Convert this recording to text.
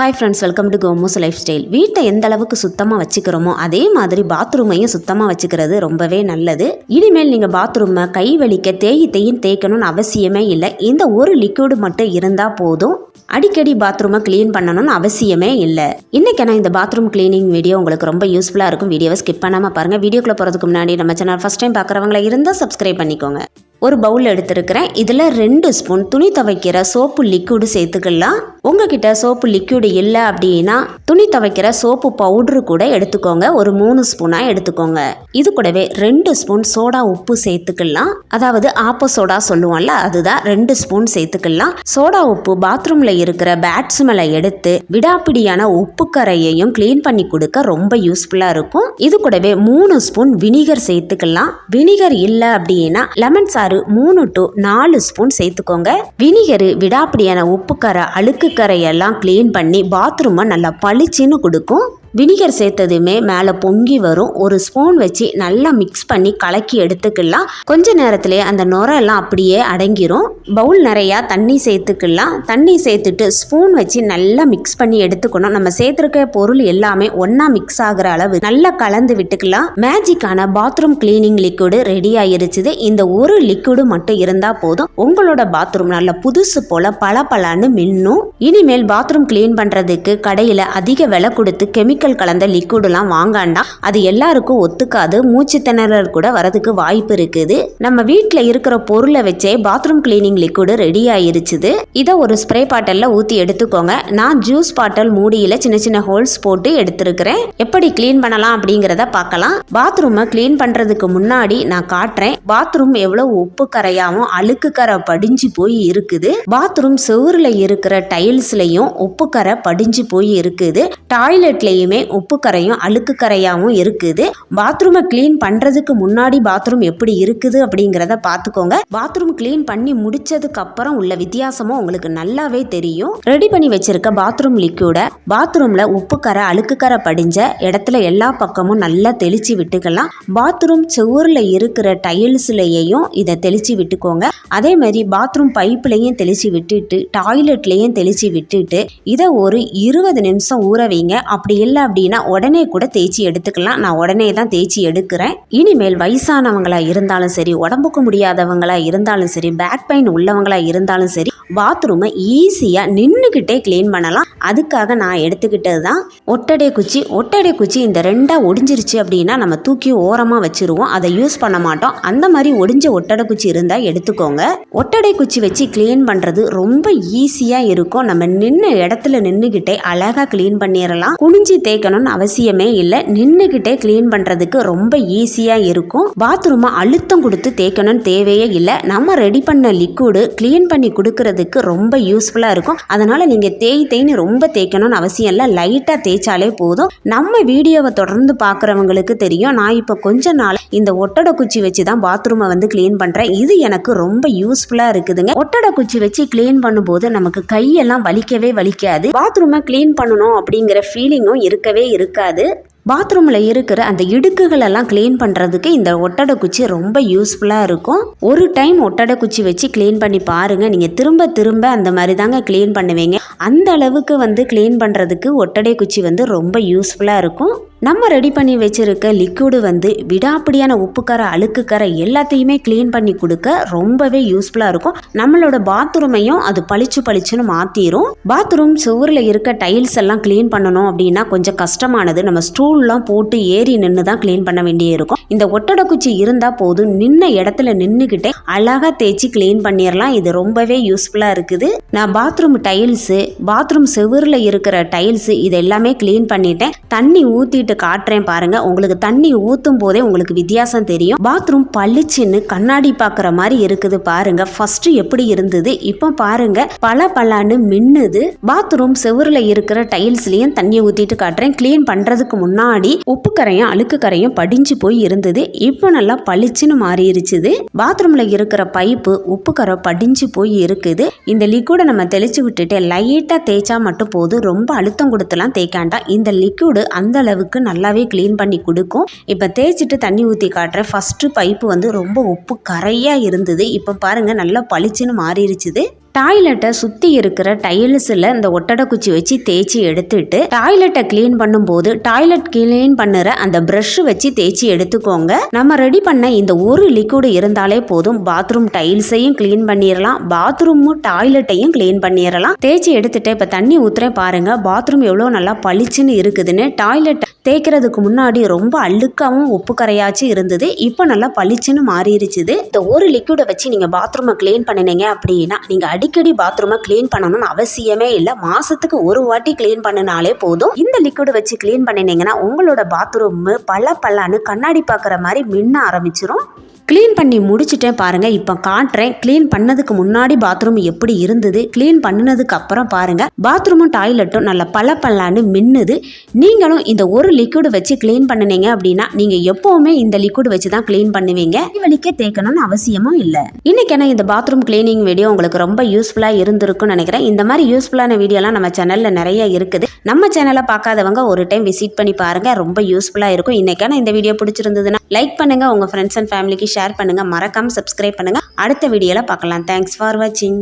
Hi friends, welcome to கோமோஸ் lifestyle. வீட்டை எந்த அளவுக்கு சுத்தமாக வச்சுக்கிறோமோ அதே மாதிரி பாத்ரூமையும் சுத்தமாக வச்சுக்கிறது ரொம்பவே நல்லது. இனிமேல் நீங்கள் பாத்ரூமை கை வலிக்க தேயும் தேய்க்கணும்னு அவசியமே இல்லை. இந்த ஒரு லிக்விடு மட்டும் இருந்தால் போதும். அடிக்கடி பாத்ரூமை க்ளீன் பண்ணணும்னு அவசியமே இல்லை. இன்றைக்கி நான் இந்த பாத்ரூம் க்ளீனிங் வீடியோ உங்களுக்கு ரொம்ப யூஸ்ஃபுல்லாக இருக்கும். வீடியோவை ஸ்கிப் பண்ணாமல் பாருங்கள். வீடியோக்குள்ளே போகிறதுக்கு முன்னாடி நம்ம சேனல் ஃபஸ்ட் டைம் பார்க்குறவங்களா இருந்தால் சப்ஸ்கிரைப் பண்ணிக்கோங்க. ஒரு பவுல் எடுத்துருக்கிறேன். இதில் 2 ஸ்பூன் துணி துவைக்கிற சோப்பு லிக்விடு சேர்த்துக்கலாம். உங்ககிட்ட சோப்பு லிக்விடு இல்லை அப்படின்னா துணி துவைக்கிற சோப்பு பவுட்ரு கூட எடுத்துக்கோங்க. ஒரு 3 ஸ்பூனாக எடுத்துக்கோங்க. இது கூடவே 2 ஸ்பூன் சோடா உப்பு சேர்த்துக்கலாம். அதாவது ஆப்ப சோடா சொல்லுவோம்ல, அதுதான் 2 ஸ்பூன் சேர்த்துக்கலாம். சோடா உப்பு பாத்ரூமில் இருக்கிற பேட் ஸ்மெல்லை எடுத்து விடாப்பிடியான உப்பு கரையையும் க்ளீன் பண்ணி கொடுக்க ரொம்ப யூஸ்ஃபுல்லாக இருக்கும். இது கூடவே 3 ஸ்பூன் வினிகர் சேர்த்துக்கலாம். வினிகர் இல்லை அப்படின்னா லெமன் சாறு 3 to 4 ஸ்பூன் சேர்த்துக்கோங்க. வினிகர் விடாப்பிடியான உப்பு கரை அழுக்கு கரையெல்லாம் க்ளீன் பண்ணி பாத்ரூமை நல்லா பளிச்சுன்னு கொடுக்கும். வினிகர் சேர்த்ததுமே மேலே பொங்கி வரும். ஒரு ஸ்பூன் வச்சு நல்லா மிக்ஸ் பண்ணி கலக்கி எடுத்துக்கலாம். கொஞ்ச நேரத்திலே அந்த நுரெல்லாம் அப்படியே அடங்கிரும். பவுல் நிறையா தண்ணி சேர்த்துக்கலாம். தண்ணி சேர்த்துட்டு ஸ்பூன் வச்சு நல்லா மிக்ஸ் பண்ணி எடுத்துக்கணும். நம்ம சேர்த்துருக்க பொருள் எல்லாமே ஒன்றா மிக்ஸ் ஆகிற அளவு நல்லா கலந்து விட்டுக்கலாம். மேஜிக்கான பாத்ரூம் கிளீனிங் லிக்விடு ரெடி ஆயிருச்சுது. இந்த ஒரு லிக்விடு மட்டும் இருந்தால் போதும். உங்களோட பாத்ரூம் நல்லா புதுசு போல் பளபளன்னு மின்னும். இனிமேல் பாத்ரூம் கிளீன் பண்ணுறதுக்கு கடையில் அதிக விலை கொடுத்து கெமிக்கல் கலந்த லிக்விடெல்லாம் வாங்காண்டா. அது எல்லாருக்கும் ஒத்துக்காது. மூச்சு திணறல் கூட வரதுக்கு வாய்ப்பு இருக்குது. நம்ம வீட்டில் இருக்கிற பொருளை வச்சே பாத்ரூம் கிளீனிங் லிக்விடு ரெடி ஆயிருச்சுது. இதை ஒரு ஸ்ப்ரே பாட்டிலில் ஊற்றி எடுத்துக்கோங்க. நான் ஜூஸ் பாட்டில் மூடியில் சின்ன சின்ன ஹோல்ஸ் போட்டு எடுத்துருக்கிறேன். எப்படி கிளீன் பண்ணலாம் அப்படிங்கிறத பார்க்கலாம். பாத்ரூமை கிளீன் பண்ணுறதுக்கு முன்னாடி நான் காட்டுறேன். பாத்ரூம் எவ்வளோ உப்பு கரையாகவும் அழுக்கு கரை படிஞ்சு போய் இருக்குது. பாத்ரூம் செவுரில் இருக்கிற டைல்ஸ்லையும் உப்பு கரை படிஞ்சு போய் இருக்குது. டாய்லெட்லையும் உப்பு கரையும் அழுக்கு கரையாவும் இருக்குது. பாத்ரூமை கிளீன் பண்றதுக்கு முன்னாடி பாத்ரூம் எப்படி இருக்குது அப்படிங்கிறத பார்த்துக்கோங்க. பாத்ரூம் கிளீன் பண்ணி முடிச்சதுக்கு அப்புறம் உள்ள வித்தியாசமும் உங்களுக்கு நல்லாவே தெரியும். ரெடி பண்ணி வச்சிருக்க பாத்ரூம் லிக்விட பாத்ரூம்ல உப்பு கரை அழுக்கு கரை படிஞ்ச இடத்துல எல்லா பக்கமும் நல்லா தெளிச்சு விட்டுக்கலாம். பாத்ரூம் செவுரில் இருக்கிற டைல்ஸ்லையும் இதை தெளிச்சு விட்டுக்கோங்க. அதே மாதிரி பாத்ரூம் பைப்லையும் தெளிச்சு விட்டுட்டு டாய்லெட்லையும் தெளிச்சு விட்டுட்டு இதை ஒரு 20 நிமிஷம் ஊற வைங்க. அப்படி இல்லை அப்படின்னா உடனே கூட தேய்ச்சி எடுத்துக்கலாம். நான் உடனே தான் தேய்ச்சி எடுக்கிறேன். இனிமேல் வயசானவங்களா இருந்தாலும் சரி, உடம்புக்கு முடியாதவங்களா இருந்தாலும் சரி, பேக் பெயின் உள்ளவங்களா இருந்தாலும் சரி, பாத்ரூமை ஈஸியாக நின்றுக்கிட்டே கிளீன் பண்ணலாம். அதுக்காக நான் எடுத்துக்கிட்டது தான் ஒட்டடை குச்சி. ஒட்டடை குச்சி இந்த 2ஆ ஒடிஞ்சிருச்சு அப்படின்னா நம்ம தூக்கி ஓரமாக வச்சுருவோம். அதை யூஸ் பண்ண மாட்டோம். அந்த மாதிரி ஒடிஞ்ச ஒட்டடை குச்சி இருந்தால் எடுத்துக்கோங்க. ஒட்டடை குச்சி வச்சு கிளீன் பண்ணுறது ரொம்ப ஈஸியாக இருக்கும். நம்ம நின்ன இடத்துல நின்றுக்கிட்டே அழகாக கிளீன் பண்ணிடலாம். குனிஞ்சி தேய்க்கணும்னு அவசியமே இல்லை. நின்றுக்கிட்டே கிளீன் பண்ணுறதுக்கு ரொம்ப ஈஸியாக இருக்கும். பாத்ரூமை அழுத்தம் கொடுத்து தேய்க்கணும்னு தேவையே இல்லை. நம்ம ரெடி பண்ண லிக்விடு கிளீன் பண்ணி கொடுக்கறது ரொம்ப யூஸ்ஃபுல்லாக இருக்கும். அதனால நீங்கள் தேய்ன்னு ரொம்ப தேய்க்கணும்னு அவசியம் இல்லை. லைட்டாக தேய்ச்சாலே போதும். நம்ம வீடியோவை தொடர்ந்து பார்க்குறவங்களுக்கு தெரியும். நான் இப்போ கொஞ்ச நாள் இந்த ஒட்டடை குச்சி வச்சு தான் பாத்ரூமை கிளீன் பண்ணுறேன். இது எனக்கு ரொம்ப யூஸ்ஃபுல்லாக இருக்குதுங்க. ஒட்டடை குச்சி வச்சு கிளீன் பண்ணும்போது நமக்கு கையெல்லாம் வலிக்கவே வலிக்காது. பாத்ரூமை கிளீன் பண்ணணும் அப்படிங்கிற ஃபீலிங்கும் இருக்கவே இருக்காது. பாத்ரூமில் இருக்கிற அந்த இடுக்குகள் எல்லாம் கிளீன் பண்ணுறதுக்கு இந்த ஒட்டடை குச்சி ரொம்ப யூஸ்ஃபுல்லாக இருக்கும். ஒரு டைம் ஒட்டடை குச்சி வச்சு கிளீன் பண்ணி பாருங்கள். நீங்கள் திரும்ப திரும்ப அந்த மாதிரி தாங்க கிளீன் பண்ணுவீங்க. அந்த அளவுக்கு கிளீன் பண்ணுறதுக்கு ஒட்டடை குச்சி ரொம்ப யூஸ்ஃபுல்லாக இருக்கும். நம்ம ரெடி பண்ணி வச்சிருக்க லிக்விடு விடாப்பிடியான உப்பு கரை அழுக்கு கரை எல்லாத்தையுமே கிளீன் பண்ணி கொடுக்க ரொம்பவே யூஸ்ஃபுல்லாக இருக்கும். நம்மளோட பாத்ரூமையும் அது பளிச்சுன்னு மாற்றிடும். பாத்ரூம் சுவரில் இருக்க டைல்ஸ் எல்லாம் கிளீன் பண்ணணும் அப்படின்னா கொஞ்சம் கஷ்டமானது. நம்ம ஸ்டூல்லாம் போட்டு ஏறி நின்று தான் கிளீன் பண்ண வேண்டிய இருக்கும். இந்த ஒட்டடை குச்சி இருந்தால் போதும். நின்ன இடத்துல நின்றுக்கிட்டே அழகாக தேய்ச்சி கிளீன் பண்ணிடலாம். இது ரொம்பவே யூஸ்ஃபுல்லாக இருக்குது. நான் பாத்ரூம் டைல்ஸு, பாத்ரூம் செவுரில் இருக்கிற டைல்ஸு இது எல்லாமே கிளீன் பண்ணிட்டேன். தண்ணி ஊற்றிட்டு காட்டுறேன் பாருங்க. உங்களுக்கு தண்ணி ஊத்தும் போதே உங்களுக்கு வித்தியாசம் தெரியும். பாத்ரூம் பளிச்சுன்னு கண்ணாடி பார்க்குற மாதிரி இருக்குது பாருங்க. ஃபர்ஸ்ட் எப்படி இருந்தது, இப்போ பாருங்க பளபளன்னு மின்னுது. பாத்ரூம் செவுரில் இருக்கிற டைல்ஸ்லயும் தண்ணி ஊத்திட்டு காட்டுறேன். கிளீன் பண்றதுக்கு முன்னாடி உப்பு கரையும் அழுக்கு கரையும் படிஞ்சு போய் இருந்தது. இப்போ நல்லா பளிச்சுன்னு மாறிடுச்சுது. பாத்ரூம்ல இருக்கிற பைப்பு உப்பு கரை படிஞ்சு போய் இருக்குது. இந்த லிக்விடை நம்ம தெளிச்சு விட்டுட்டு லைட்டா தேய்ச்சா மட்டும் போதும். ரொம்ப அழுத்தம் கொடுத்துலாம் தேய்க்காண்டா. இந்த லிக்விடு அந்த அளவுக்கு நல்லாவே கிளீன் பண்ணி கொடுக்கும். இப்போ தேய்ச்சிட்டு தண்ணி ஊற்றி காட்டுறேன். ஃபர்ஸ்ட் பைப்பு ரொம்ப உப்பு கரையாக இருந்தது. இப்போ பாருங்கள் நல்லா பளிச்சுன்னு மாறிடுச்சுது. டாய்லெட்டை சுற்றி இருக்கிற டைல்ஸில் இந்த ஒட்டடை குச்சி வச்சு தேய்ச்சி எடுத்துட்டு டாய்லெட்டை க்ளீன் பண்ணும்போது டாய்லெட் க்ளீன் பண்ணுற அந்த ப்ரஷ் வச்சு தேய்ச்சி எடுத்துக்கோங்க. நம்ம ரெடி பண்ண இந்த ஒரு லிக்விட் இருந்தாலே போதும், பாத்ரூம் டைல்ஸையும் க்ளீன் பண்ணிடலாம், பாத்ரூமும் டாய்லெட்டையும் க்ளீன் பண்ணிடலாம். தேய்ச்சி எடுத்துட்டு இப்போ தண்ணி ஊற்றுறேன் பாருங்க, பாத்ரூம் எவ்வளோ நல்லா பளிச்சுன்னு இருக்குதுன்னு. டாய்லெட் தேய்க்கிறதுக்கு முன்னாடி ரொம்ப அழுக்காவும் உப்பு கரையாச்சு இருந்தது, இப்போ நல்லா பளிச்சுன்னு மாறிடுச்சுது. இந்த ஒரு லிக்விடை வச்சு நீங்கள் பாத்ரூமை க்ளீன் பண்ணினீங்க அப்படின்னா நீங்கள் அடிக்கடி பாத்ரூமை க்ளீன் பண்ணணும்னு அவசியமே இல்லை. மாசத்துக்கு ஒரு வாட்டி க்ளீன் பண்ணினாலே போதும். இந்த லிக்விட் வச்சு க்ளீன் பண்ணினீங்கன்னா உங்களோட பாத்ரூம் பளபளன்னு கண்ணாடி பார்க்குற மாதிரி மின்ன ஆரம்பிச்சிரும். க்ளீன் பண்ணி முடிச்சுட்டேன் பாருங்கள், இப்போ காட்டுறேன் க்ளீன் பண்ணதுக்கு முன்னாடி பாத்ரூம் எப்படி இருந்தது, க்ளீன் பண்ணினதுக்கு அப்புறம் பாருங்கள் பாத்ரூமும் டாய்லெட்டும் நல்ல பளபளன்னு மின்னுது. நீங்களும் இந்த ஒரு லிக்விட் வச்சு க்ளீன் பண்ணினீங்க அப்படின்னா நீங்கள் எப்போவுமே இந்த லிக்விட் வச்சு தான் க்ளீன் பண்ணுவீங்க, வலிக்க தேய்க்கணும்னு அவசியமும் இல்லை. இன்னைக்கான இந்த பாத்ரூம் க்ளீனிங் வீடியோ உங்களுக்கு ரொம்ப யூஸ்ஃபுல்லாக இருந்திருக்குன்னு நினைக்கிறேன். இந்த மாதிரி யூஸ்ஃபுல்லான வீடியோலாம் நம்ம சேனலில் நிறைய இருக்குது. நம்ம சேனலை பார்க்காதவங்க ஒரு டைம் விசிட் பண்ணி பாருங்கள், ரொம்ப யூஸ்ஃபுல்லாக இருக்கும். இன்னைக்கான இந்த வீடியோ பிடிச்சிருந்ததுன்னா லைக் பண்ணுங்கள், உங்கள் ஃப்ரெண்ட்ஸ் அண்ட் ஃபேமிலிக்கு ஷேர் பண்ணுங்கள், மறக்காமல் சப்ஸ்கிரைப் பண்ணுங்கள். அடுத்த வீடியோவில் பார்க்கலாம். தேங்க்ஸ் ஃபார் வாட்சிங்.